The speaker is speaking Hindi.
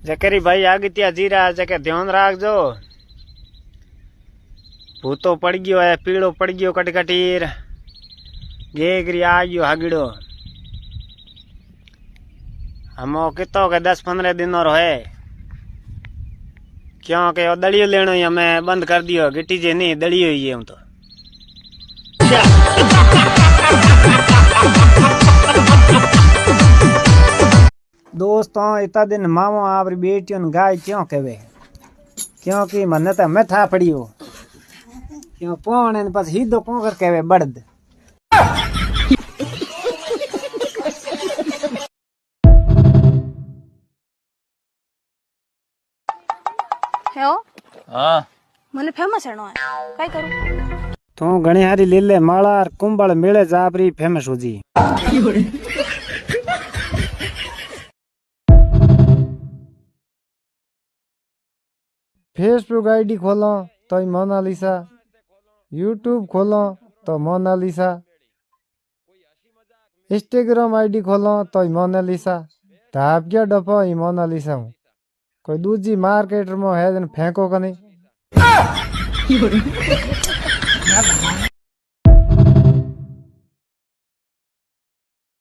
जकरी भाई आगत्या जीरा जके ध्यान राखजो। भूतो पड़ गयो है, पीड़ो पड़ गयो कटकटीर, गेगरी आ गयो हागड़ो। हमो कितो के 10-15 दिन और है, क्योंकि वो दड़ियो लेनो ही हमें बंद कर दियो। गिट्टी जे नहीं दड़ियो ही है हम तो। दोस्तों इतना दिन मामो आपरी बेटियों ने गाय क्यों कहवे, क्योंकि मन्ने तो मैं था पड़ियो क्यों पौने पास ही दो पौ कर कहवे बड़द। हेओ हाँ मने फेमस हेणो है काई करू तू घणी हारी लीले माला और कुंभल मेले जापरी फेमस हो जी। फेसबुक आईडी खोलो तो मोनालिसा, यूट्यूब खोलो तो मोनालिसा, इंस्टाग्राम आईडी खोलो तो मोनालिसा। धाप गया डफो ही मोनालिसा हूँ। कोई दूजी मार्केट में है जन फेंको का नहीं।